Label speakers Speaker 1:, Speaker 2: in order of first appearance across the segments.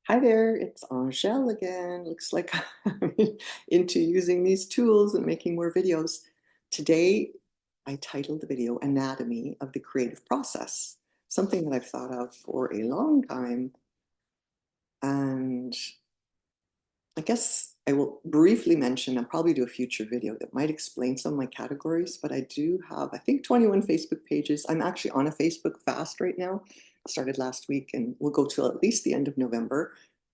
Speaker 1: Hi there, it's Angèle again. Looks like I'm into using these tools and making more videos. Today, I titled the video Anatomy of the Creative Process, something that I've thought of for a long time. And I guess I will briefly mention, I'll probably do a future video that might explain some of my categories, but I do have, I think, 21 Facebook pages. I'm actually on a Facebook fast right now. Started last week and will go till at least the end of November.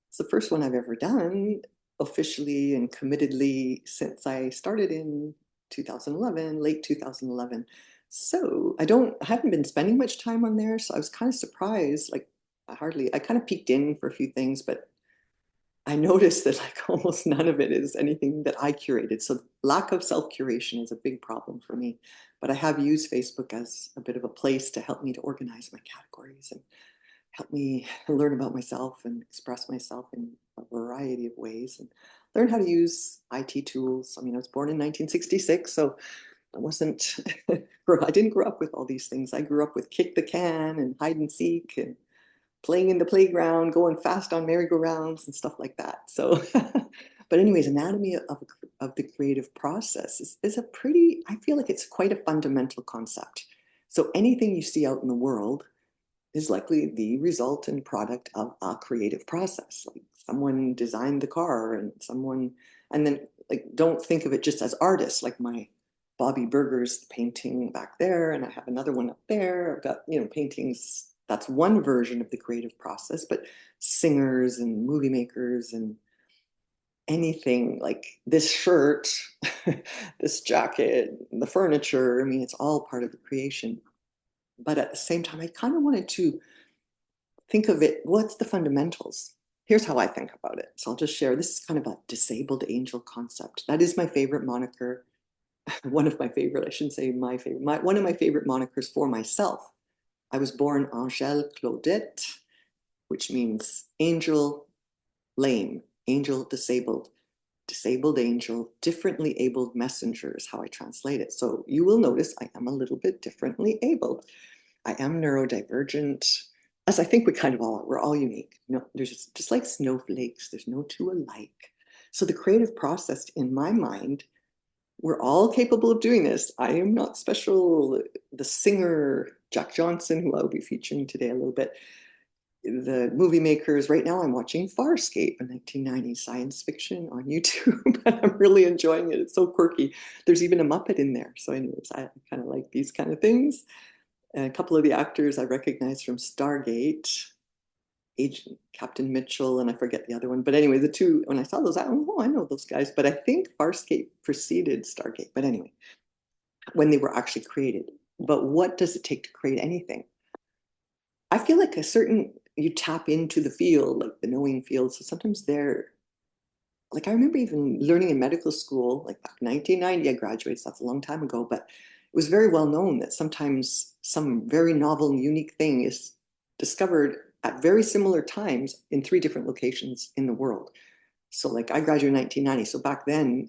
Speaker 1: It's the first one I've ever done officially and committedly since I started in 2011, late 2011. So I haven't been spending much time on there. So I was kind of surprised, like I kind of peeked in for a few things, but I noticed that like almost none of it is anything that I curated. So lack of self-curation is a big problem for me. But I have used Facebook as a bit of a place to help me to organize my categories and help me learn about myself and express myself in a variety of ways and learn how to use IT tools. I mean, I was born in 1966, so I wasn't, I didn't grow up with all these things. I grew up with kick the can and hide and seek and playing in the playground, going fast on merry-go-rounds and stuff like that. So, but anyways, anatomy of the creative process is a pretty, I feel like it's quite a fundamental concept. So anything you see out in the world is likely the result and product of a creative process. Like someone designed the car and then like, don't think of it just as artists, like my Bobby Berger's painting back there, and I have another one up there. I've got, paintings. That's one version of the creative process, but singers and movie makers and anything like this shirt, this jacket, the furniture, I mean, it's all part of the creation. But at the same time, I kind of wanted to think of it, what's the fundamentals? Here's how I think about it. So I'll just share, this is kind of a disabled angel concept. That is my favorite moniker. One of my favorite, I shouldn't say my favorite, one of my favorite monikers for myself. I was born Angèle Claudette, which means angel lame, angel disabled, disabled angel, differently abled messenger is how I translate it. So you will notice I am a little bit differently abled. I am neurodivergent, as I think we kind of all are. We're all unique. No, there's just like snowflakes, there's no two alike. So the creative process in my mind, we're all capable of doing this. I am not special. The singer, Jack Johnson, who I'll be featuring today a little bit, the movie makers, right now I'm watching Farscape, a 1990s science fiction on YouTube. I'm really enjoying it. It's so quirky. There's even a Muppet in there. So anyways, I kind of like these kind of things. And a couple of the actors I recognize from Stargate, Agent Captain Mitchell, and I forget the other one. But anyway, the two, when I saw those, I know those guys. But I think Farscape preceded Stargate. But anyway, when they were actually created. But what does it take to create anything? I feel like you tap into the field, like the knowing field. So sometimes like I remember even learning in medical school, like back in 1990, I graduated, so that's a long time ago, but it was very well known that sometimes some very novel and unique thing is discovered at very similar times in three different locations in the world. So like I graduated in 1990, so back then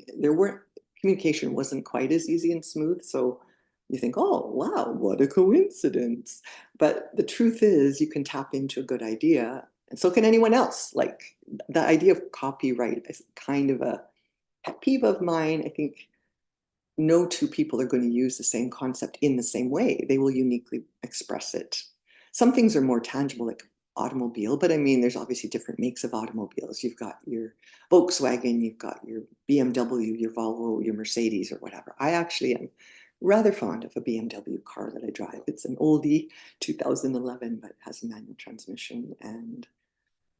Speaker 1: communication wasn't quite as easy and smooth. So you think, oh, wow, what a coincidence. But the truth is you can tap into a good idea and so can anyone else. Like the idea of copyright is kind of a pet peeve of mine. I think no two people are going to use the same concept in the same way. They will uniquely express it. Some things are more tangible, like automobile, but I mean, there's obviously different makes of automobiles. You've got your Volkswagen, you've got your BMW, your Volvo, your Mercedes, or whatever. I actually am rather fond of a BMW car that I drive. It's an oldie, 2011, but it has a manual transmission and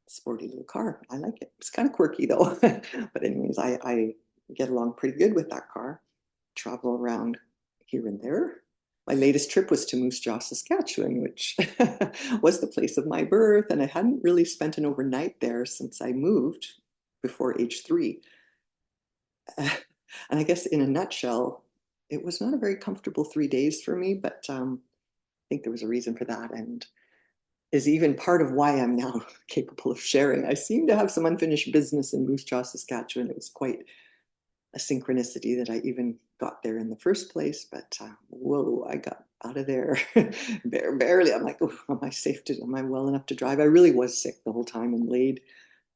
Speaker 1: sporty little car. I like it. It's kind of quirky though. But anyways, I get along pretty good with that car. Travel around here and there. My latest trip was to Moose Jaw, Saskatchewan, which was the place of my birth. And I hadn't really spent an overnight there since I moved before age 3. And I guess in a nutshell, it was not a very comfortable 3 days for me, but I think there was a reason for that. And is even part of why I'm now capable of sharing. I seem to have some unfinished business in Moose Jaw, Saskatchewan. It was quite a synchronicity that I even got there in the first place, but whoa, I got out of there barely. I'm like, oh, am I well enough to drive? I really was sick the whole time and laid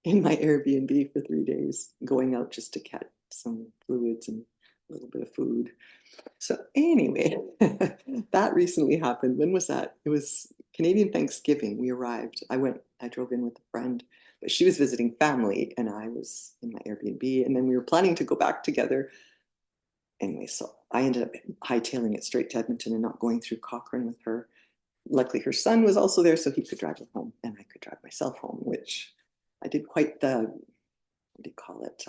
Speaker 1: in my Airbnb for 3 days, going out just to get some fluids and a little bit of food. So anyway, that recently happened. When was that? It was Canadian Thanksgiving. We arrived. I drove in with a friend, but she was visiting family and I was in my Airbnb. And then we were planning to go back together. Anyway, so I ended up hightailing it straight to Edmonton and not going through Cochrane with her. Luckily, her son was also there, so he could drive her home and I could drive myself home, which I did quite the, what do you call it?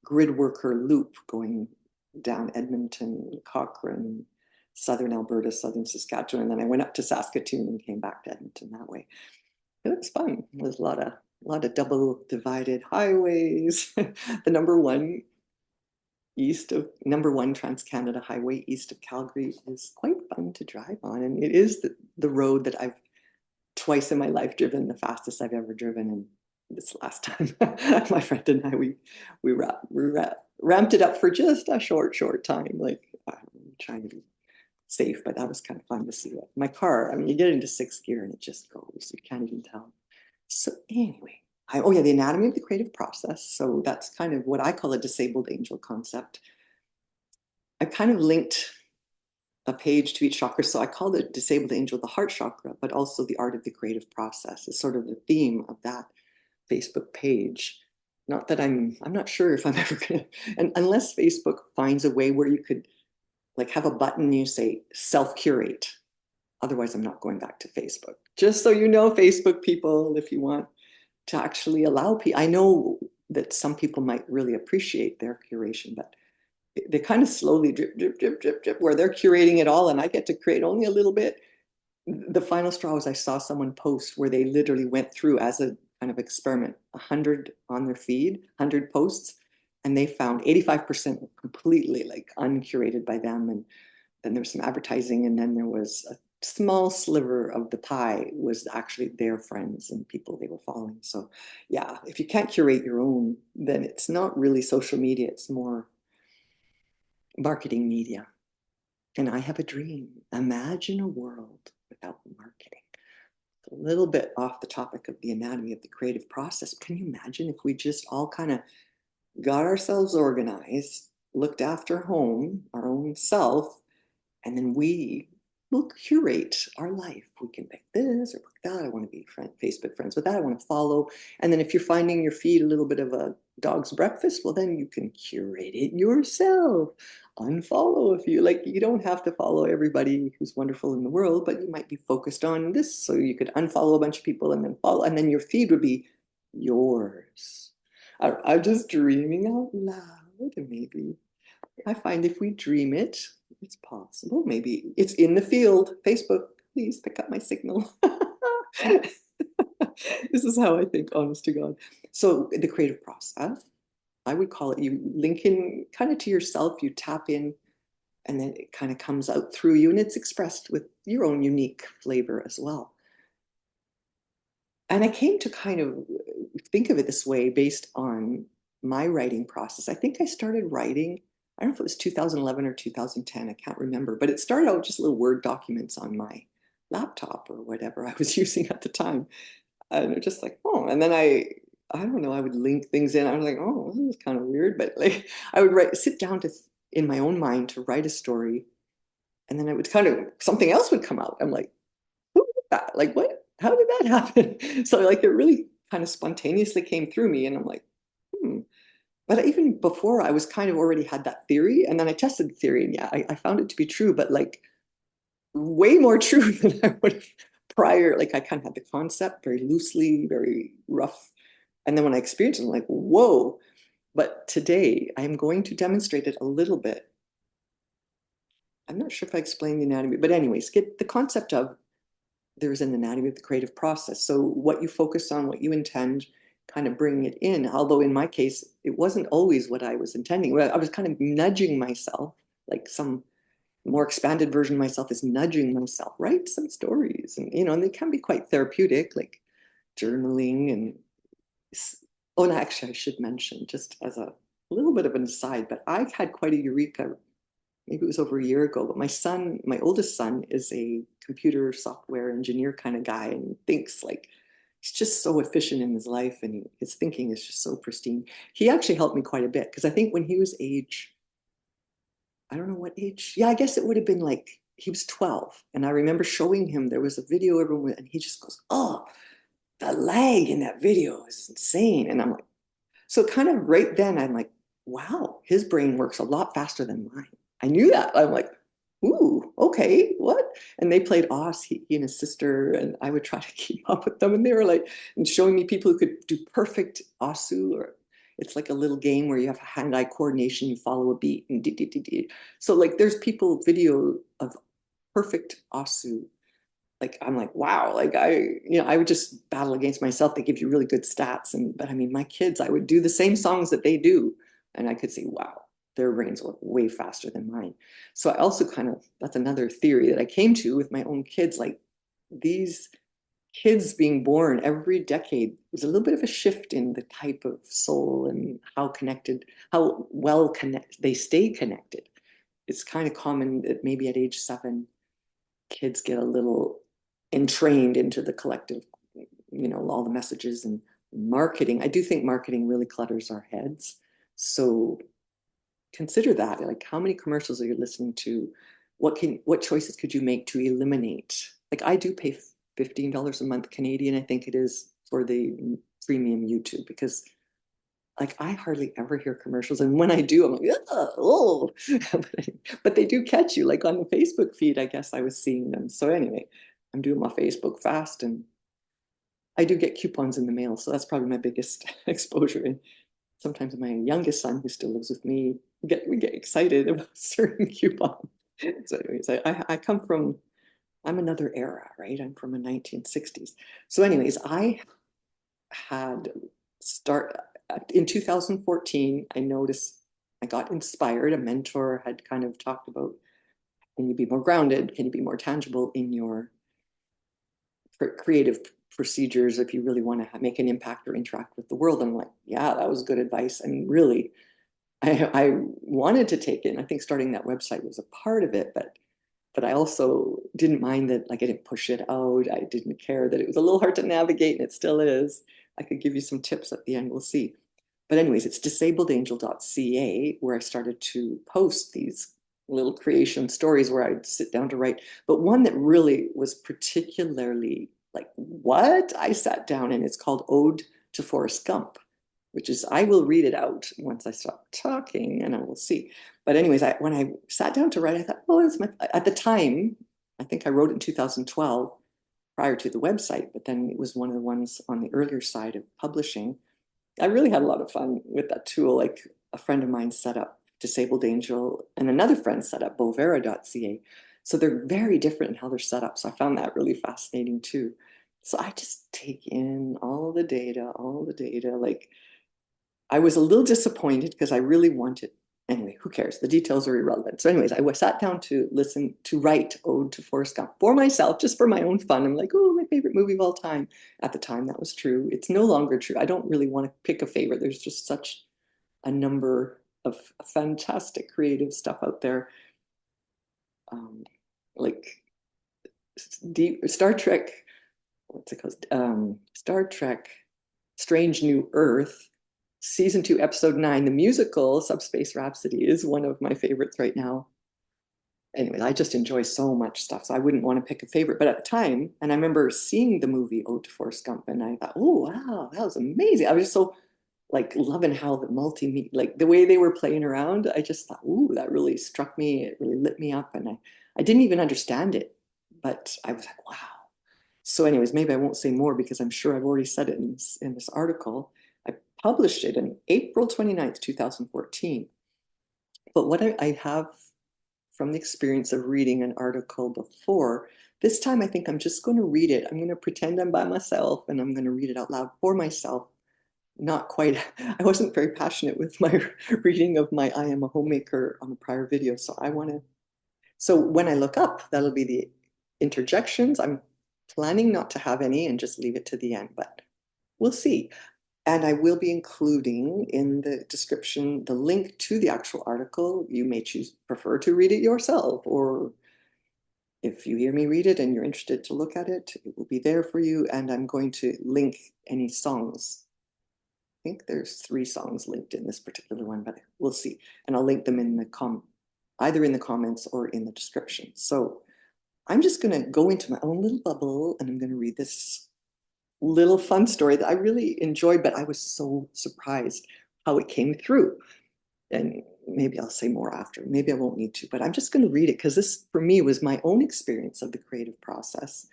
Speaker 1: Grid worker loop going down Edmonton, Cochrane, southern Alberta, southern Saskatchewan, and then I went up to Saskatoon and came back to Edmonton that way. It was fun. It was a lot of double divided highways. The number one Trans-Canada highway east of Calgary is quite fun to drive on, and it is the road that I've twice in my life driven the fastest I've ever driven. And this last time, my friend and I, we ramped it up for just a short time, like trying to be safe, but that was kind of fun to see it. My car, I mean, you get into sixth gear and it just goes, you can't even tell. So anyway, oh yeah, the anatomy of the creative process. So that's kind of what I call a disabled angel concept. I kind of linked a page to each chakra. So I called it disabled angel, the heart chakra, but also the art of the creative process is sort of the theme of that Facebook page. Not that I'm not sure if I'm ever gonna, and unless Facebook finds a way where you could like have a button you say self-curate. Otherwise, I'm not going back to Facebook. Just so you know, Facebook people, if you want to actually allow people, I know that some people might really appreciate their curation, but they kind of slowly drip, drip, drip, drip, drip, where they're curating it all and I get to create only a little bit. The final straw was I saw someone post where they literally went through as a kind of experiment, 100 on their feed, 100 posts, and they found 85% completely like uncurated by them. And then there was some advertising, and then there was a small sliver of the pie was actually their friends and people they were following. So yeah, if you can't curate your own, then it's not really social media, it's more marketing media. And I have a dream. Imagine a world without marketing. A little bit off the topic of the anatomy of the creative process. Can you imagine if we just all kind of got ourselves organized, looked after home, our own self, and then we will curate our life. We can pick this or pick that. I want to be Facebook friends with that. I want to follow. And then if you're finding your feed a little bit of a dog's breakfast, well, then you can curate it yourself. Unfollow if you like. You don't have to follow everybody who's wonderful in the world, but you might be focused on this. So you could unfollow a bunch of people and then follow, and then your feed would be yours. I'm just dreaming out loud, and maybe I find if we dream it, it's possible. Maybe it's in the field. Facebook, please pick up my signal. This is how I think, honest to God. So the creative process, I would call it, you link in kind of to yourself, you tap in, and then it kind of comes out through you, and it's expressed with your own unique flavor as well. And I came to kind of think of it this way based on my writing process. I think I started writing, I don't know if it was 2011 or 2010, I can't remember, but it started out just little Word documents on my laptop or whatever I was using at the time. And just like, oh, and then I don't know, I would link things in. I was like, oh, this is kind of weird, but like I would sit down to in my own mind to write a story, and then I would kind of something else would come out. I'm like, who did that? Like, what? How did that happen? So like it really kind of spontaneously came through me, and I'm like, hmm. But even before, I was kind of already had that theory, and then I tested the theory, and yeah, I found it to be true, but like way more true than I would have prior. Like I kind of had the concept very loosely, very rough. And then when I experienced it, I'm like, whoa. But today I'm going to demonstrate it a little bit. I'm not sure if I explained the anatomy, but anyways, get the concept of there's an anatomy of the creative process. So what you focus on, what you intend, kind of bring it in. Although in my case, it wasn't always what I was intending. I was kind of nudging myself, like some more expanded version of myself is nudging myself, write some stories. And, you know, and they can be quite therapeutic, like journaling. And, oh, and actually, I should mention, just as a little bit of an aside, but I had quite a eureka, maybe it was over a year ago, but my son, my oldest son, is a computer software engineer kind of guy and thinks like he's just so efficient in his life, and his thinking is just so pristine. He actually helped me quite a bit because I think when he was age, I don't know what age. Yeah, I guess it would have been like he was 12. And I remember showing him, there was a video everyone, and he just goes, "Oh, the lag in that video is insane." And I'm like, so kind of right then, I'm like, wow, his brain works a lot faster than mine. I knew that. I'm like, ooh, okay, what? And they played Oz, he and his sister, and I would try to keep up with them. And they were like, and showing me people who could do perfect Osu, or it's like a little game where you have hand-eye coordination, you follow a beat, and dee, dee, dee, dee. So like there's people video of perfect Osu, like I'm like, wow, like I would just battle against myself. They give you really good stats, and but I mean my kids, I would do the same songs that they do, and I could see, wow, their brains work way faster than mine. So I also kind of, that's another theory that I came to with my own kids, like these kids being born every decade was a little bit of a shift in the type of soul and how connected, how well connect they stay connected. It's kind of common that maybe at age 7 kids get a little entrained into the collective, all the messages and marketing. I do think marketing really clutters our heads. So consider that. Like, how many commercials are you listening to? What choices could you make to eliminate? Like, I do pay $15 a month Canadian, I think it is, for the premium YouTube, because like I hardly ever hear commercials, and when I do, I'm like, oh, but they do catch you. Like on the Facebook feed, I guess I was seeing them. So anyway, I'm doing my Facebook fast, and I do get coupons in the mail, so that's probably my biggest exposure. And sometimes my youngest son, who still lives with me, we get excited about certain coupons. So anyways, I come from, I'm another era, right? I'm from the 1960s. So anyways, I had start in 2014. I noticed, I got inspired. A mentor had kind of talked about, can you be more grounded, can you be more tangible in your creative procedures if you really want to make an impact or interact with the world. I'm like, yeah, that was good advice. I mean, really, I wanted to take it, and I think starting that website was a part of it, but I also didn't mind that, like, I didn't push it out. I didn't care that it was a little hard to navigate, and it still is. I could give you some tips at the end, we'll see. But anyways, it's disabledangel.ca, where I started to post these little creation stories where I'd sit down to write. But one that really was particularly like, what? I sat down, and it's called Ode to Forrest Gump, which is, I will read it out once I stop talking, and I will see. But anyways, when I sat down to write, I thought, oh, at the time, I think I wrote it in 2012 prior to the website, but then it was one of the ones on the earlier side of publishing. I really had a lot of fun with that tool. Like, a friend of mine set up Disabled Angel, and another friend set up bovera.ca. So they're very different in how they're set up. So I found that really fascinating too. So I just take in all the data, all the data. Like, I was a little disappointed because I really wanted, anyway, who cares? The details are irrelevant. So anyways, I sat down to write Ode to Forrest Gump for myself, just for my own fun. I'm like, oh, my favorite movie of all time. At the time, that was true. It's no longer true. I don't really want to pick a favorite. There's just such a number of fantastic creative stuff out there. Um, like deep Star Trek, what's it called? Star Trek Strange New Earth, season 2, episode 9, the musical Subspace Rhapsody, is one of my favorites right now. Anyway, I just enjoy so much stuff, so I wouldn't want to pick a favorite. But at the time, and I remember seeing the movie Ode to Forrest Gump, and I thought, oh wow, that was amazing. I was just so like loving how the multimedia, like the way they were playing around. I just thought, ooh, that really struck me. It really lit me up, and I didn't even understand it, but I was like, wow. So, anyways, maybe I won't say more because I'm sure I've already said it in this article. I published it on April 29th, 2014. But what I have from the experience of reading an article before, this time I think I'm just going to read it. I'm going to pretend I'm by myself, and I'm going to read it out loud for myself. Not quite, I wasn't very passionate with my reading of my I Am a Homemaker on a prior video. So so when I look up, that'll be the interjections. I'm planning not to have any and just leave it to the end, but we'll see. And I will be including in the description the link to the actual article. You may prefer to read it yourself, or if you hear me read it and you're interested to look at it, it will be there for you. And I'm going to link any songs. I think there's 3 songs linked in this particular one, but we'll see. And I'll link them in the either in the comments or in the description. So I'm just going to go into my own little bubble and I'm going to read this little fun story that I really enjoyed, but I was so surprised how it came through. And maybe I'll say more after. Maybe I won't need to, but I'm just going to read it because this, for me, was my own experience of the creative process.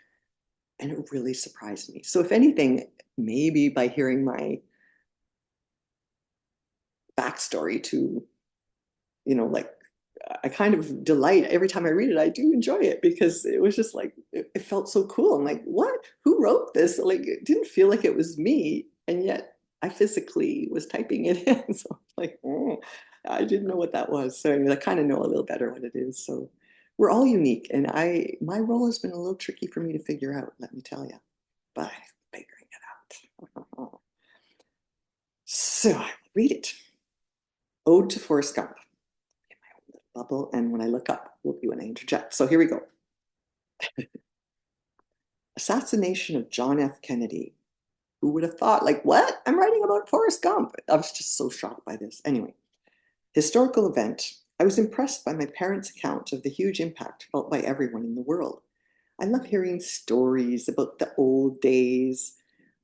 Speaker 1: And it really surprised me. So if anything, maybe by hearing my backstory to, like I kind of delight every time I read it. I do enjoy it because it was just like, it felt so cool. I'm like, what? Who wrote this? Like, it didn't feel like it was me. And yet I physically was typing it in. So like, I didn't know what that was. So anyway, I kind of know a little better what it is. So we're all unique. And my role has been a little tricky for me to figure out, let me tell you, but I'm figuring it out. So I will read it. Ode to Forrest Gump. Bubble, and when I look up, will be when I interject. So here we go. Assassination of John F. Kennedy. Who would have thought? Like, what? I'm writing about Forrest Gump. I was just so shocked by this. Anyway, historical event. I was impressed by my parents' account of the huge impact felt by everyone in the world. I love hearing stories about the old days.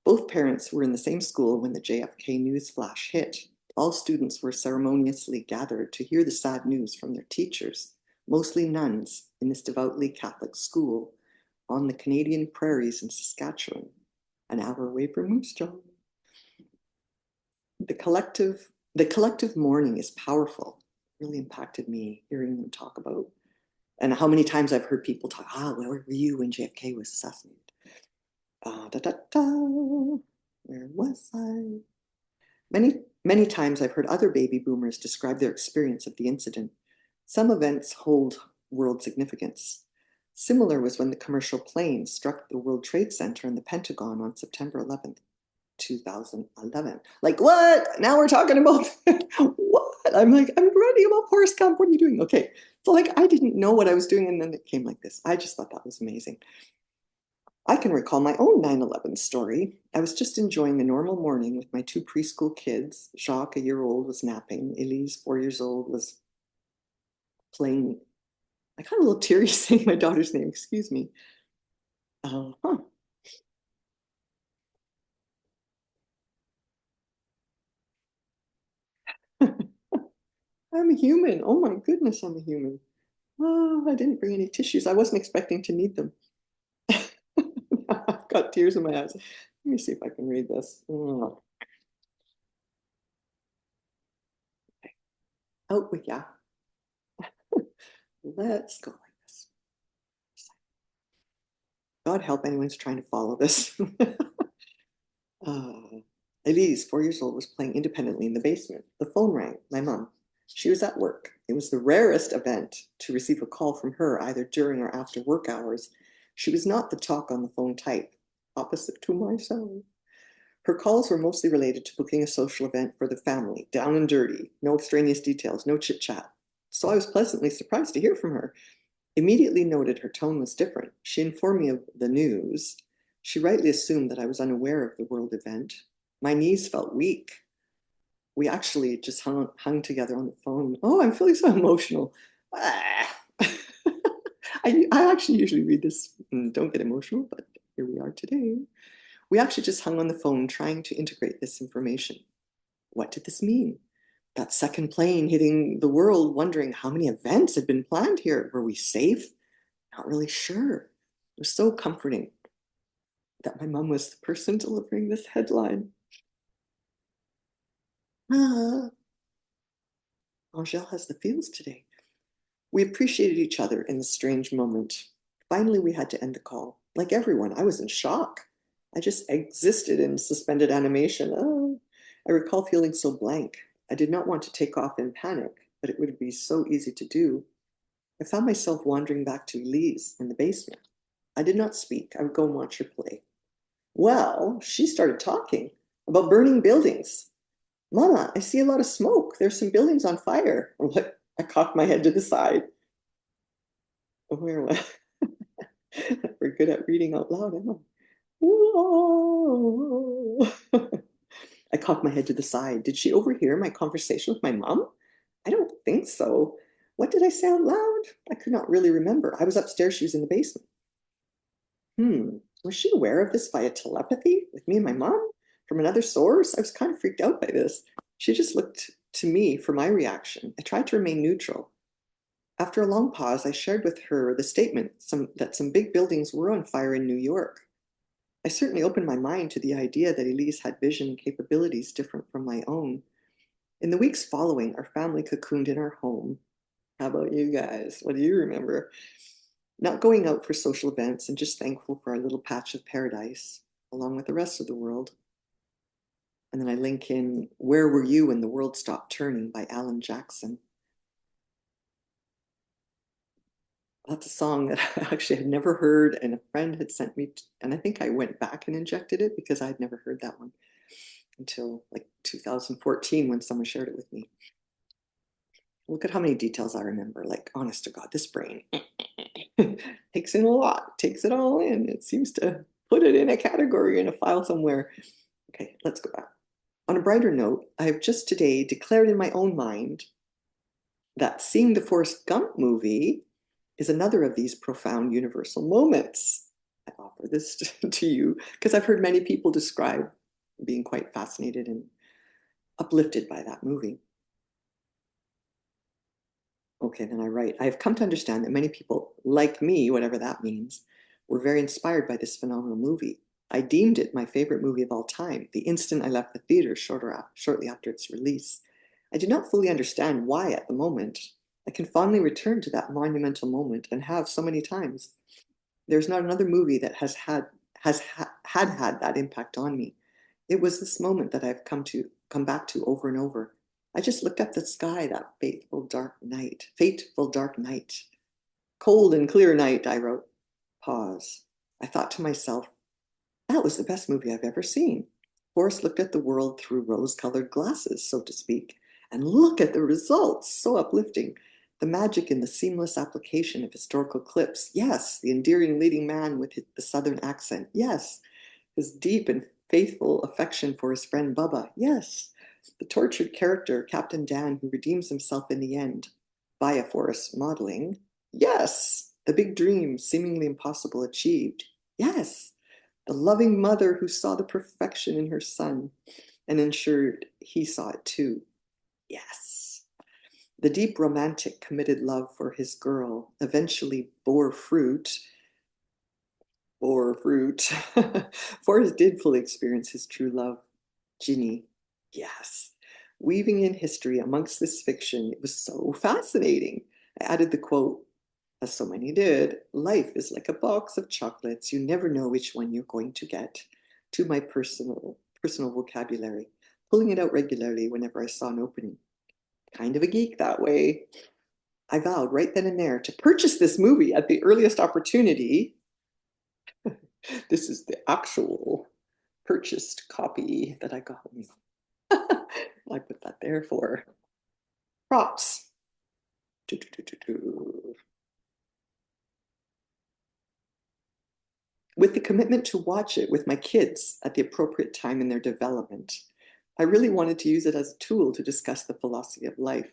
Speaker 1: Both parents were in the same school when the JFK news flash hit. All students were ceremoniously gathered to hear the sad news from their teachers, mostly nuns in this devoutly Catholic school on the Canadian prairies in Saskatchewan, an hour away from Moose Jaw. The collective mourning is powerful. It really impacted me hearing them talk about, and how many times I've heard people talk, where were you when JFK was assassinated? Where was I? Many times I've heard other baby boomers describe their experience of the incident. Some events hold world significance. Similar was when the commercial plane struck the World Trade Center and the Pentagon on September 11th, 2011. Like, what? Now we're talking about what? I'm like, I'm writing about Forrest Gump. What are you doing? Okay. So like, I didn't know what I was doing. And then it came like this. I just thought that was amazing. I can recall my own 9/11 story. I was just enjoying a normal morning with my 2 preschool kids. Jacques, a year old, was napping. Elise, 4 years old, was playing. I got a little teary saying my daughter's name, excuse me. Huh. I'm a human. Oh my goodness, I'm a human. Oh, I didn't bring any tissues. I wasn't expecting to need them. I've got tears in my eyes. Let me see if I can read this. Oh. Out with ya. Let's go like this. God help anyone who's trying to follow this. Elise, 4 years old, was playing independently in the basement. The phone rang. My mom. She was at work. It was the rarest event to receive a call from her either during or after work hours. She was not the talk on the phone type, opposite to myself. Her calls were mostly related to booking a social event for the family, down and dirty, no extraneous details, no chit chat. So I was pleasantly surprised to hear from her. Immediately noted her tone was different. She informed me of the news. She rightly assumed that I was unaware of the world event. My knees felt weak. We actually just hung together on the phone. Oh, I'm feeling so emotional. I actually usually read this and don't get emotional, but here we are today. We actually just hung on the phone trying to integrate this information. What did this mean? That second plane hitting the world, wondering how many events had been planned here. Were we safe? Not really sure. It was so comforting that my mom was the person delivering this headline. Angèle has the feels today. We appreciated each other in this strange moment. Finally, we had to end the call. Like everyone, I was in shock. I just existed in suspended animation. I recall feeling so blank. I did not want to take off in panic, but it would be so easy to do. I found myself wandering back to Elise in the basement. I did not speak. I would go and watch her play. Well, she started talking about burning buildings. Mama, I see a lot of smoke. There's some buildings on fire. I cocked my head to the side. Where was We're good at reading out loud, Emma. Whoa. I cocked my head to the side. Did she overhear my conversation with my mom? I don't think so. What did I say out loud? I could not really remember. I was upstairs, she was in the basement. Was she aware of this via telepathy with me and my mom from another source? I was kind of freaked out by this. She just looked to me for my reaction. I tried to remain neutral. After a long pause, I shared with her the statement that some big buildings were on fire in New York. I certainly opened my mind to the idea that Elise had vision capabilities different from my own. In the weeks following, our family cocooned in our home. How about you guys? What do you remember? Not going out for social events and just thankful for our little patch of paradise, along with the rest of the world. And then I link in Where Were You When the World Stopped Turning by Alan Jackson. That's a song that I actually had never heard, and a friend had sent me, and I think I went back and injected it because I'd never heard that one until like 2014 when someone shared it with me. Look at how many details I remember. Like, honest to God, this brain takes in a lot, takes it all in. It seems to put it in a category in a file somewhere. Okay, let's go back. On a brighter note, I have just today declared in my own mind that seeing the Forrest Gump movie is another of these profound universal moments. I offer this to you because I've heard many people describe being quite fascinated and uplifted by that movie. Okay, then I write, I have come to understand that many people, like me, whatever that means, were very inspired by this phenomenal movie. I deemed it my favorite movie of all time, the instant I left the theater shortly after its release. I did not fully understand why at the moment. I can fondly return to that monumental moment and have so many times. There's not another movie that had that impact on me. It was this moment that I've come back to over and over. I just looked up the sky that fateful dark night. Cold and clear night, I wrote. Pause. I thought to myself, that was the best movie I've ever seen. Forrest looked at the world through rose-colored glasses, so to speak, and look at the results, so uplifting. The magic in the seamless application of historical clips. Yes, the endearing leading man with the southern accent. Yes, his deep and faithful affection for his friend Bubba. Yes, the tortured character, Captain Dan, who redeems himself in the end via Forrest's modeling. Yes, the big dream, seemingly impossible, achieved. Yes, the loving mother who saw the perfection in her son and ensured he saw it too. Yes. The deep romantic committed love for his girl eventually bore fruit. Forrest did fully experience his true love. Ginny. Yes. Weaving in history amongst this fiction, it was so fascinating. I added the quote, as so many did, life is like a box of chocolates. You never know which one you're going to get, to my personal vocabulary, pulling it out regularly whenever I saw an opening. Kind of a geek that way. I vowed right then and there to purchase this movie at the earliest opportunity. This is the actual purchased copy that I got. I put that there for props. With the commitment to watch it with my kids at the appropriate time in their development. I really wanted to use it as a tool to discuss the philosophy of life.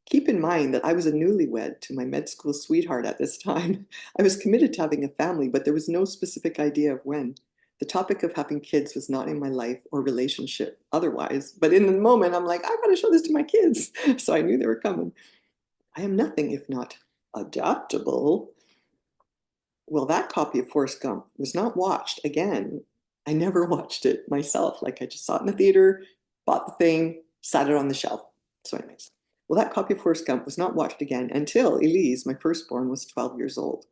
Speaker 1: Keep in mind that I was a newlywed to my med school sweetheart at this time. I was committed to having a family, but there was no specific idea of when. The topic of having kids was not in my life or relationship otherwise, but in the moment, I'm like, I gotta show this to my kids. So I knew they were coming. I am nothing if not adaptable. Well, that copy of Forrest Gump was not watched again. I never watched it myself. Like I just saw it in the theater, bought the thing, sat it on the shelf. So, anyways, well, that copy of Forrest Gump was not watched again until Elise, my firstborn, was 12 years old.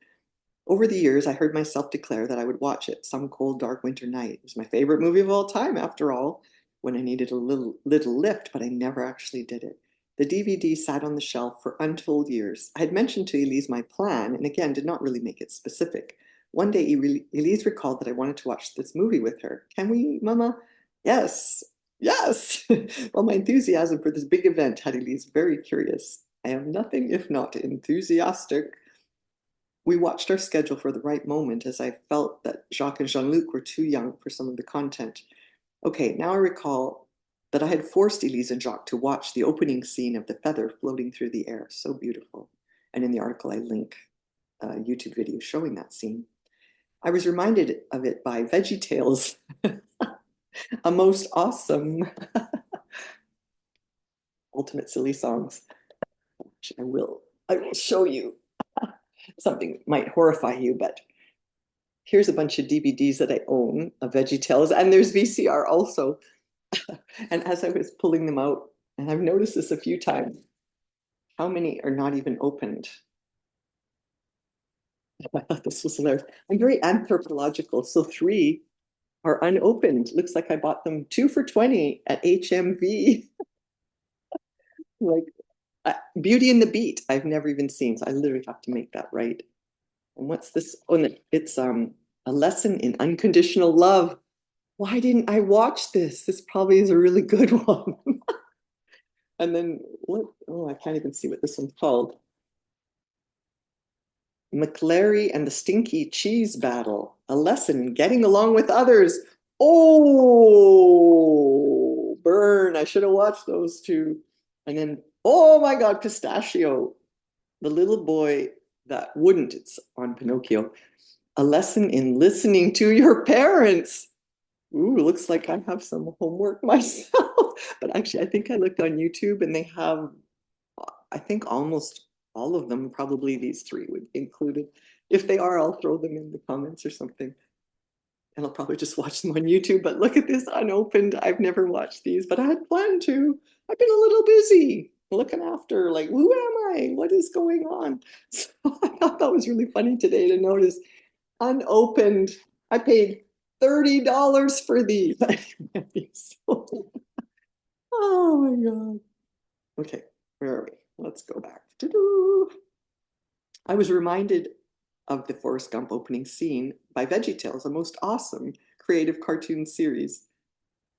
Speaker 1: Over the years, I heard myself declare that I would watch it some cold, dark winter night. It was my favorite movie of all time, after all, when I needed a little lift, but I never actually did it. The DVD sat on the shelf for untold years. I had mentioned to Elise my plan, and again, did not really make it specific. One day, Elise recalled that I wanted to watch this movie with her. Can we, Mama? Yes, yes. Well, my enthusiasm for this big event had Elise very curious. I am nothing if not enthusiastic. we watched our schedule for the right moment as I felt that Jacques and Jean-Luc were too young for some of the content. Okay, now I recall that I had forced Elise and Jacques to watch the opening scene of the feather floating through the air. So beautiful. And in the article, I link a YouTube video showing that scene. I was reminded of it by Veggietales, a most awesome ultimate silly songs. I will show you. Something might horrify you, but here's a bunch of DVDs that I own of Veggietales, and there's VCR also. And as I was pulling them out, and I've noticed this a few times, how many are not even opened? I thought this was hilarious. I'm very anthropological, so 3 are unopened. Looks like I bought them 2 for 20 at HMV. Like Beauty and the Beat, I've never even seen, so I literally have to make that right. And what's this? Oh, it's a lesson in unconditional love. Why didn't I watch this? This probably is a really good one. And then what? Oh, I can't even see what this one's called. McClary and the Stinky Cheese Battle, a lesson in getting along with others. Oh, burn. I should have watched those two. And then, oh my God, Pistachio, the little boy that wouldn't, it's on Pinocchio. A lesson in listening to your parents. Ooh, looks like I have some homework myself. But actually, I think I looked on YouTube and they have, I think almost all of them, probably these 3 would be included. If they are, I'll throw them in the comments or something. And I'll probably just watch them on YouTube. But look at this unopened. I've never watched these, but I had planned to. I've been a little busy looking after, like, who am I? What is going on? So I thought that was really funny today to notice unopened. I paid $30 for these. Oh my God. Okay, where are we? Let's go back. I was reminded of the Forrest Gump opening scene by Veggietales, a most awesome creative cartoon series.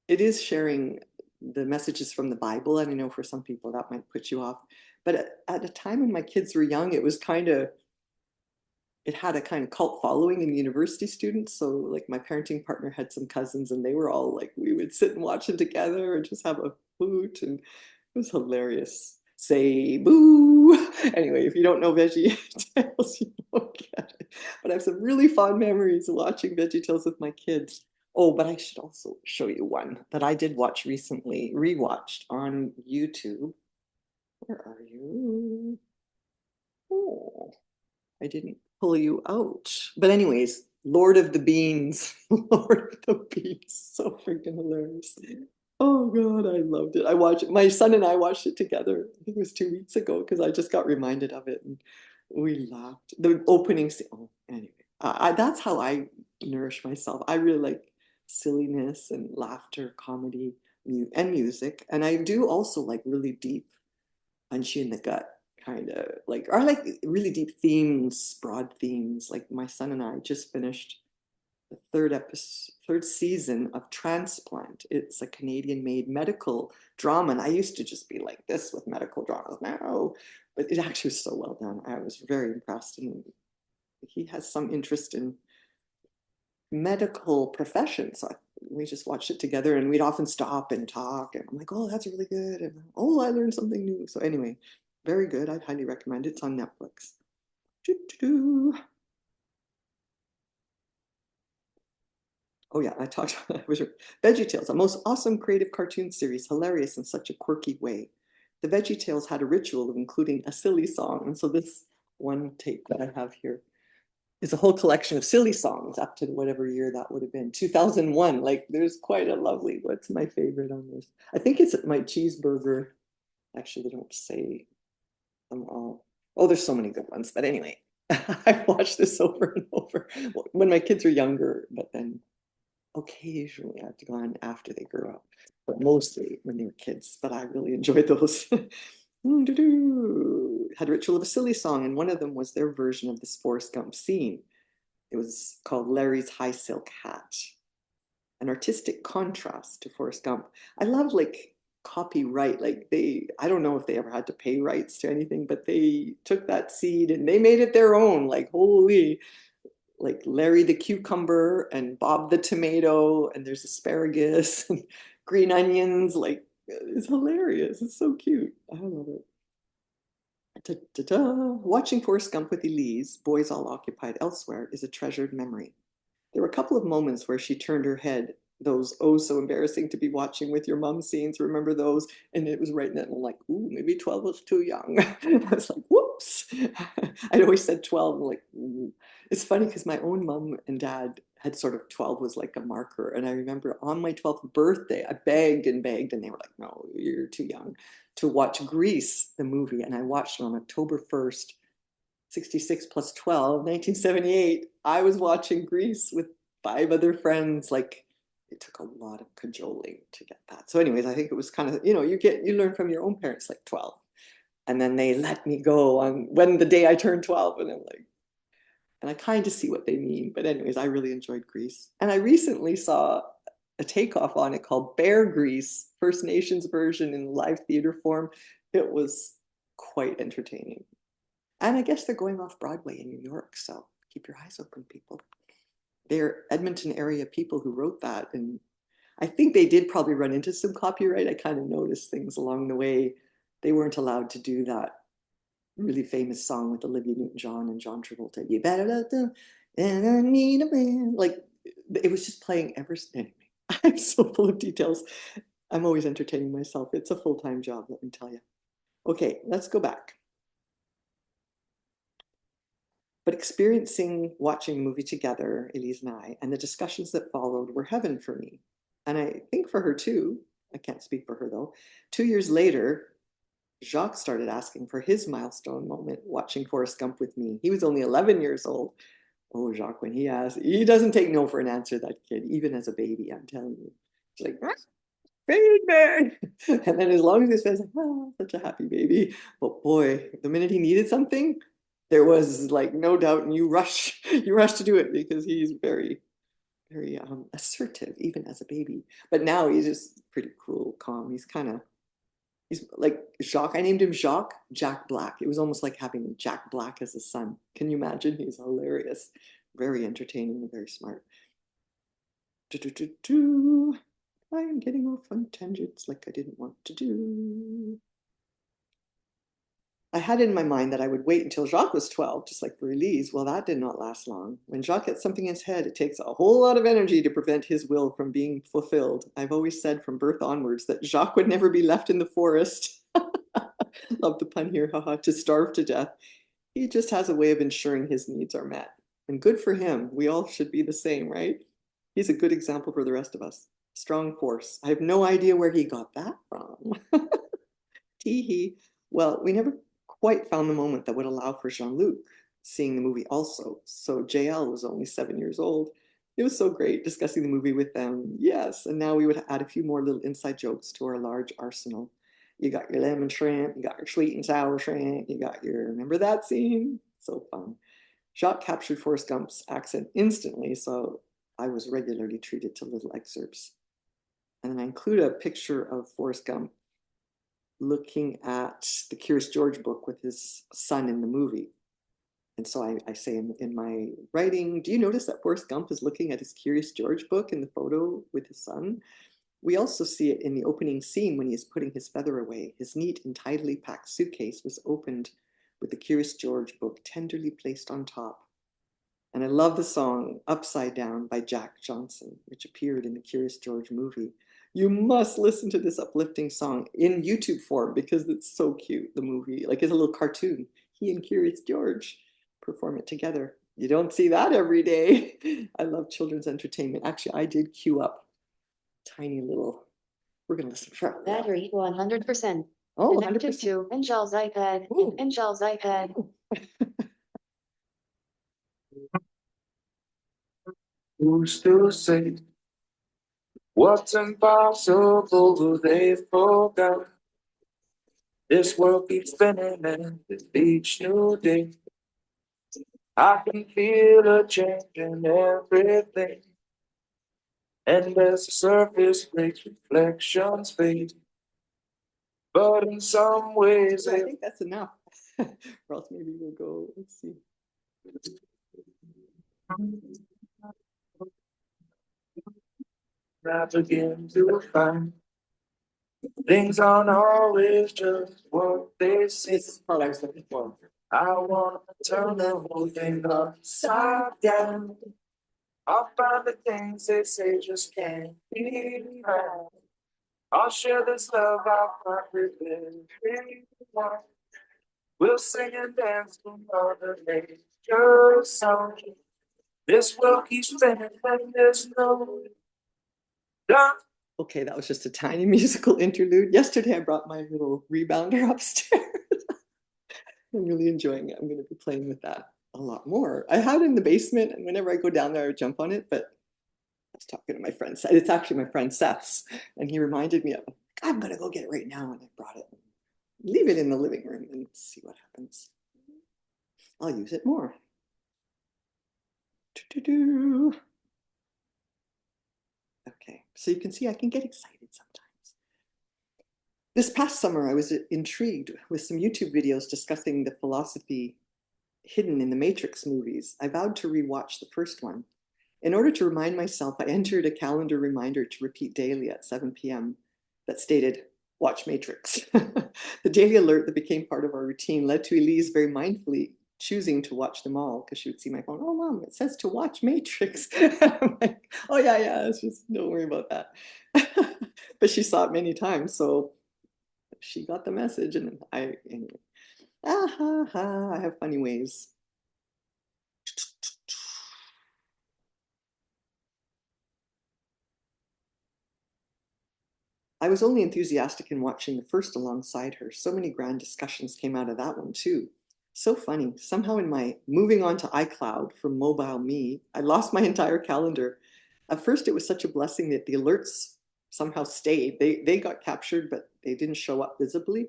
Speaker 1: It is sharing the messages from the Bible, and I know for some people that might put you off. But at a time when my kids were young, it had a kind of cult following in university students. So like my parenting partner had some cousins and they were all like, we would sit and watch it together and just have a hoot, and it was hilarious. Say boo. Anyway, if you don't know VeggieTales, you don't get it. But I have some really fond memories of watching VeggieTales with my kids. Oh, but I should also show you one that I did watch recently, rewatched on YouTube. Where are you? Oh, I didn't pull you out. But anyways, Lord of the Beans. Lord of the Beans. So freaking hilarious. Oh God, I loved it. I watched it. My son and I watched it together. I think it was 2 weeks ago because I just got reminded of it and we laughed. The opening scene. Oh, anyway, that's how I nourish myself. I really like silliness and laughter, comedy, and music. And I do also like really deep, punch you in the gut kind of like, or like really deep themes, broad themes. Like my son and I just finished the third season of Transplant. It's a Canadian-made medical drama, and I used to just be like this with medical dramas now, but it actually was so well done. I was very impressed, and he has some interest in medical profession, so we just watched it together, and we'd often stop and talk, and I'm like, oh, that's really good, and oh, I learned something new. So anyway, very good. I'd highly recommend it. It's on Netflix. Oh yeah, I talked about it was VeggieTales, a most awesome creative cartoon series, hilarious in such a quirky way. The VeggieTales had a ritual of including a silly song, and so this one tape that I have here is a whole collection of silly songs up to whatever year that would have been, 2001. Like there's quite a lovely, what's my favorite on this? I think it's my cheeseburger. Actually, they don't say them all. Oh, there's so many good ones. But anyway, I've watched this over and over when my kids were younger, but then occasionally I have to go on after they grew up, but mostly when they were kids. But I really enjoyed those. Had a ritual of a silly song, and one of them was their version of this Forrest Gump scene. It was called Larry's High Silk Hat, an artistic contrast to Forrest Gump. I love like copyright. Like I don't know if they ever had to pay rights to anything, but they took that seed and they made it their own. Like, holy, like Larry the cucumber and Bob the tomato, and there's asparagus and green onions. Like, it's hilarious. It's so cute. I love it. Ta-ta-ta. Watching Forrest Gump with Elise, boys all occupied elsewhere, is a treasured memory. There were a couple of moments where she turned her head, those oh so embarrassing to be watching with your mom scenes. Remember those? And it was right then. I'm like, ooh, maybe 12 was too young. I was like, whoops. I'd always said 12. I'm like, ooh. It's funny because my own mom and dad had sort of 12 was like a marker. And I remember on my 12th birthday, I begged and begged, and they were like, no, you're too young to watch Grease, the movie. And I watched it on October 1st, 66 plus 12, 1978. I was watching Grease with 5 other friends. Like, it took a lot of cajoling to get that. So anyways, I think it was kind of, you learn from your own parents, like 12. And then they let me go on when the day I turned 12. And I'm like, and I kind of see what they mean. But anyways, I really enjoyed Grease. And I recently saw a takeoff on it called Bear Grease, First Nations version in live theater form. It was quite entertaining. And I guess they're going off Broadway in New York, so keep your eyes open, people. They're Edmonton area people who wrote that. And I think they did probably run into some copyright. I kind of noticed things along the way. They weren't allowed to do that really famous song with Olivia Newton-John and John Travolta. You better let them, and I need a man. Like, it was just playing ever. Anyway, I'm so full of details. I'm always entertaining myself. It's a full-time job, let me tell you. Okay, let's go back. But experiencing watching a movie together, Elise and I, and the discussions that followed were heaven for me. And I think for her too. I can't speak for her though. 2 years later, Jacques started asking for his milestone moment watching Forrest Gump with me. He was only 11 years old. Oh, Jacques, when he asks, he doesn't take no for an answer, that kid, even as a baby, I'm telling you. He's like, baby. And then as long as his face, like, oh, such a happy baby. But boy, the minute he needed something, there was like no doubt, and you rush to do it because he's very, very assertive, even as a baby. But now he's just pretty cool, calm. He's like Jacques. I named him Jack Black. It was almost like having Jack Black as a son. Can you imagine? He's hilarious, very entertaining, and very smart. I am getting off on tangents like I didn't want to do. I had in my mind that I would wait until Jacques was 12, just like for Elise. Well, that did not last long. When Jacques gets something in his head, it takes a whole lot of energy to prevent his will from being fulfilled. I've always said from birth onwards that Jacques would never be left in the forest. Love the pun here, haha, to starve to death. He just has a way of ensuring his needs are met. And good for him. We all should be the same, right? He's a good example for the rest of us. Strong force. I have no idea where he got that from. Tee hee. Well, we never quite found the moment that would allow for Jean-Luc seeing the movie also. So JL was only 7 years old. It was so great discussing the movie with them. Yes, and now we would add a few more little inside jokes to our large arsenal. You got your lemon shrimp, you got your sweet and sour shrimp, you got your, remember that scene? So fun. Jacques captured Forrest Gump's accent instantly, so I was regularly treated to little excerpts. And then I include a picture of Forrest Gump looking at the Curious George book with his son in the movie. And so I say in my writing, do you notice that Forrest Gump is looking at his Curious George book in the photo with his son? We also see it in the opening scene when he is putting his feather away. His neat and tidily packed suitcase was opened with the Curious George book tenderly placed on top. And I love the song Upside Down by Jack Johnson, which appeared in the Curious George movie. You must listen to this uplifting song in YouTube form because it's so cute, the movie. Like, it's a little cartoon. He and Curious George perform it together. You don't see that every day. I love children's entertainment. Actually, I did queue up tiny little, we're going to listen for
Speaker 2: battery 100%.
Speaker 1: Oh,
Speaker 2: Connected
Speaker 1: 100%.
Speaker 2: to Angel's iPad.
Speaker 1: Ooh.
Speaker 2: Angel's iPad.
Speaker 3: Who's to say what's impossible they forgot? This world keeps spinning and with each new day I can feel a change in everything. And as the surface breaks, reflections fade. but in some ways
Speaker 1: I
Speaker 3: it
Speaker 1: think that's enough. Or else maybe we'll go, let's see.
Speaker 3: I begin to find things aren't always just what they seem.
Speaker 1: This is the part I was looking for.
Speaker 3: I want to turn the whole thing upside down. I'll find the things they say just can't be found. I'll share this love I'll find with everyone. We'll sing and dance to Mother Nature's song. This world keeps spinning and there's no done.
Speaker 1: Okay, that was just a tiny musical interlude. Yesterday I brought my little rebounder upstairs. I'm really enjoying it. I'm going to be playing with that a lot more. I had it in the basement, and whenever I go down there, I jump on it. But I was talking to my friend. It's actually my friend Seth's, and he reminded me of, I'm going to go get it right now, and I brought it. Leave it in the living room and see what happens. I'll use it more. Okay, so you can see I can get excited sometimes. This past summer, I was intrigued with some YouTube videos discussing the philosophy hidden in the Matrix movies. I vowed to rewatch the first one. In order to remind myself, I entered a calendar reminder to repeat daily at 7 p.m. that stated, watch Matrix. The daily alert that became part of our routine led to Elise very mindfully choosing to watch them all because she would see my phone, oh, Mom, it says to watch Matrix. I'm like, oh, yeah, it's just don't worry about that. But she saw it many times, so she got the message, and anyway. I have funny ways. I was only enthusiastic in watching the first alongside her. So many grand discussions came out of that one too. So funny. Somehow in my moving on to iCloud from mobile me, I lost my entire calendar. At first it was such a blessing that the alerts somehow stayed. They got captured, but they didn't show up visibly.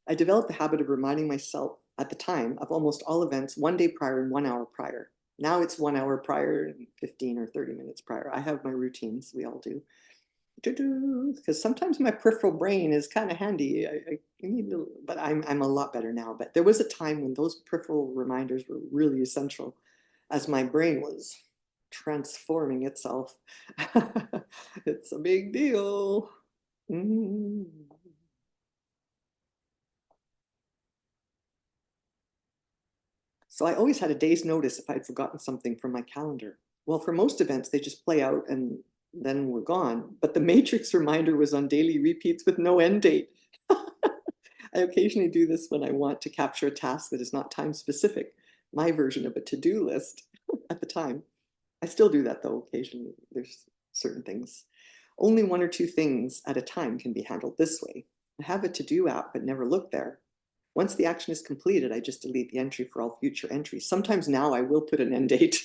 Speaker 1: I developed the habit of reminding myself at the time of almost all events 1 day prior and 1 hour prior. Now it's 1 hour prior and 15 or 30 minutes prior. I have my routines, we all do. Because sometimes my peripheral brain is kind of handy. I need to, but I'm a lot better now. But there was a time when those peripheral reminders were really essential as my brain was transforming itself. It's a big deal. Mm. So I always had a day's notice if I'd forgotten something from my calendar. Well, for most events, they just play out and then we're gone. But the Matrix reminder was on daily repeats with no end date. I occasionally do this when I want to capture a task that is not time specific, my version of a to-do list at the time. I still do that though, occasionally. There's certain things. Only 1 or 2 things at a time can be handled this way. I have a to-do app, but never look there. Once the action is completed, I just delete the entry for all future entries. Sometimes now I will put an end date,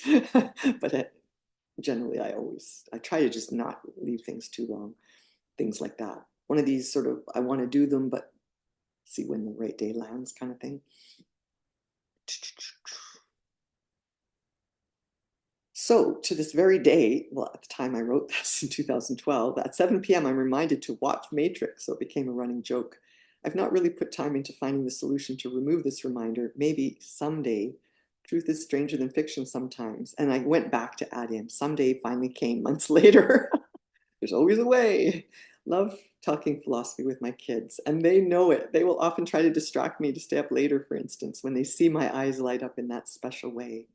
Speaker 1: but generally I try to just not leave things too long, things like that. One of these sort of, I want to do them, but see when the right day lands kind of thing. So to this very day, well, at the time I wrote this in 2012, at 7 p.m. I'm reminded to watch Matrix, so it became a running joke. I've not really put time into finding the solution to remove this reminder. Maybe someday. Truth is stranger than fiction sometimes. And I went back to add in, someday finally came months later. There's always a way. Love talking philosophy with my kids, and they know it. They will often try to distract me to stay up later, for instance, when they see my eyes light up in that special way.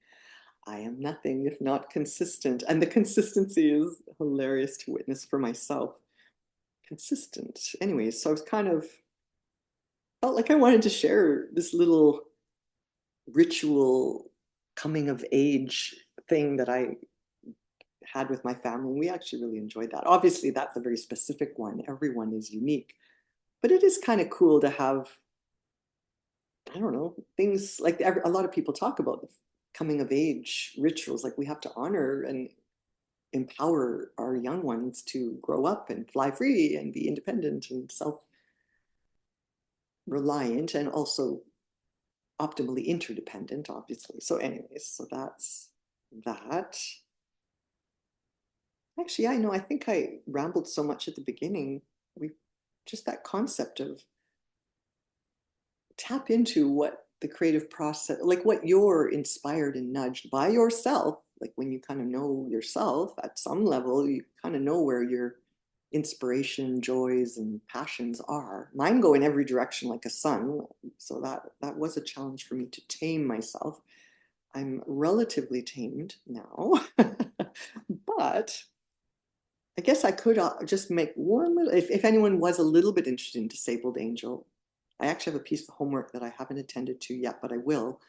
Speaker 1: I am nothing if not consistent. And the consistency is hilarious to witness for myself. Consistent. Anyways, so I was kind of felt like I wanted to share this little ritual coming of age thing that I had with my family. We actually really enjoyed that. Obviously, that's a very specific one. Everyone is unique. But it is kind of cool to have, I don't know, things like a lot of people talk about the coming of age rituals. Like we have to honor and empower our young ones to grow up and fly free and be independent and self-reliant and also optimally interdependent, obviously. So anyways, so that's that. Actually, I know, I think I rambled so much at the beginning. We just that concept of tap into what the creative process, like what you're inspired and nudged by yourself. Like when you kind of know yourself at some level, you kind of know where your inspiration, joys, and passions are. Mine go in every direction like a sun. So that was a challenge for me to tame myself. I'm relatively tamed now, but I guess I could just make one little, if anyone was a little bit interested in Disabled Angel, I actually have a piece of homework that I haven't attended to yet, but I will.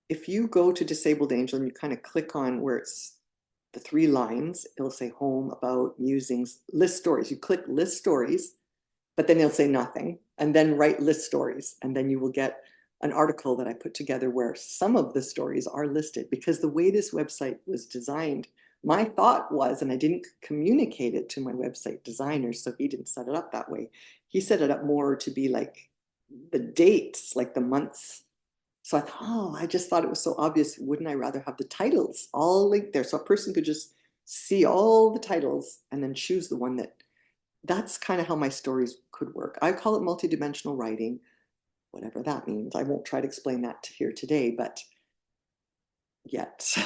Speaker 1: If you go to Disabled Angel and you kind of click on where it's the 3 lines, it'll say home, about, musings, list stories. You click list stories, but then it'll say nothing, and then write list stories. And then you will get an article that I put together where some of the stories are listed, because the way this website was designed, my thought was, and I didn't communicate it to my website designer, so he didn't set it up that way. He set it up more to be like the dates, like the months. So I thought, oh, I just thought it was so obvious. Wouldn't I rather have the titles all linked there? So a person could just see all the titles and then choose the one that's kind of how my stories could work. I call it multidimensional writing, whatever that means. I won't try to explain that here today, but yet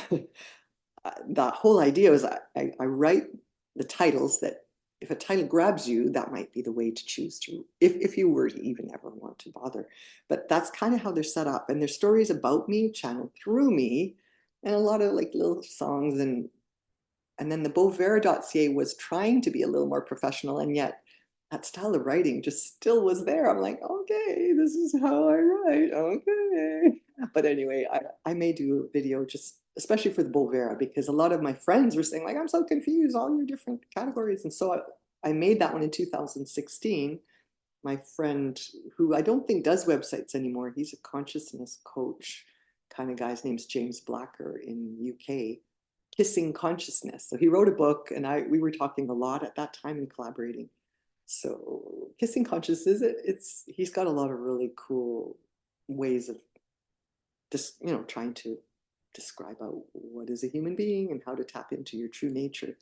Speaker 1: the whole idea is I write the titles that if a title grabs you, that might be the way to choose to, if you were to even ever want to bother. But that's kind of how they're set up. And there's stories about me, channeled through me, and a lot of like little songs. And then the Bovera.ca was trying to be a little more professional, and yet that style of writing just still was there. I'm like, okay, this is how I write. Okay. But anyway, I may do a video just especially for the Bovera, because a lot of my friends were saying like, I'm so confused, all your different categories. And so I made that one in 2016. My friend, who I don't think does websites anymore, he's a consciousness coach kind of guy. His name's James Blacker in UK, Kissing Consciousness. So he wrote a book, and we were talking a lot at that time and collaborating. So Kissing Consciousness, he's got a lot of really cool ways of just, trying to describe out what is a human being and how to tap into your true nature.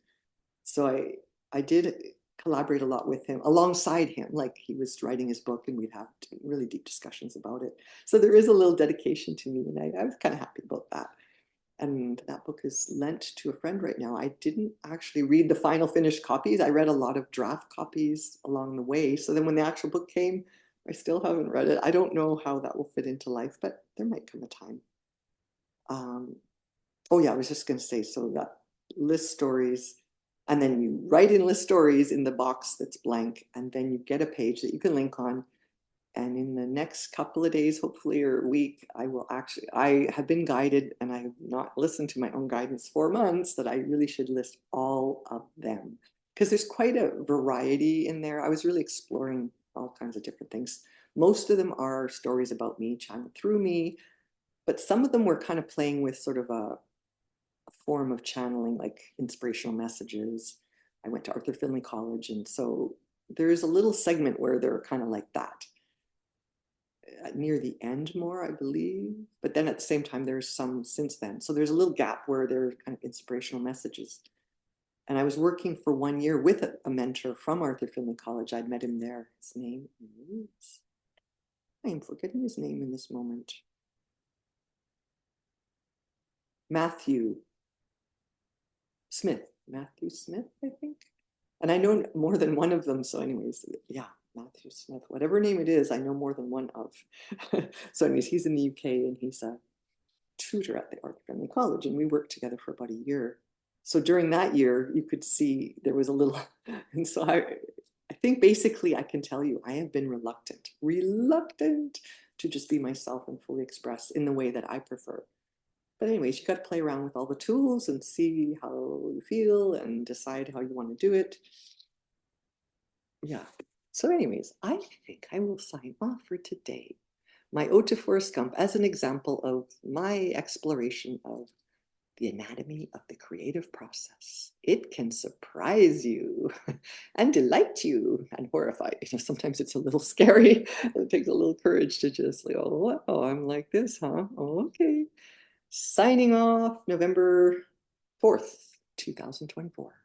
Speaker 1: So I did collaborate a lot with him, alongside him. Like he was writing his book and we'd have really deep discussions about it. So there is a little dedication to me, and I was kind of happy about that. And that book is lent to a friend right now. I didn't actually read the final finished copies. I read a lot of draft copies along the way. So then when the actual book came, I still haven't read it. I don't know how that will fit into life, but there might come a time. Oh yeah, I was just going to say, so that list stories, and then you write in list stories in the box that's blank, and then you get a page that you can link on. And in the next couple of days, hopefully, or a week, I have been guided, and I have not listened to my own guidance for months, that I really should list all of them, because there's quite a variety in there. I was really exploring all kinds of different things. Most of them are stories about me, channeled through me, but some of them were kind of playing with sort of a form of channeling, like inspirational messages. I went to Arthur Findlay College, and so there's a little segment where they're kind of like that near the end more, I believe. But then at the same time, there's some since then. So there's a little gap where they're kind of inspirational messages. And I was working for 1 year with a mentor from Arthur Findlay College. I'd met him there. His name is, I am forgetting his name in this moment. Matthew Smith, I think. And I know more than one of them. So anyways, yeah, Matthew Smith, whatever name it is, I know more than one of. So anyways, he's in the UK and he's a tutor at the Arthur Findlay College, and we worked together for about a year. So during that year, you could see there was a little, and so I think basically I can tell you, I have been reluctant to just be myself and fully express in the way that I prefer. But anyways, you got to play around with all the tools and see how you feel and decide how you want to do it. Yeah. So anyways, I think I will sign off for today. My Ode to Forrest Gump as an example of my exploration of the anatomy of the creative process. It can surprise you and delight you and horrify you. Sometimes it's a little scary. It takes a little courage to just like, oh, wow, I'm like this, huh? Oh, okay. Signing off November 4th, 2024.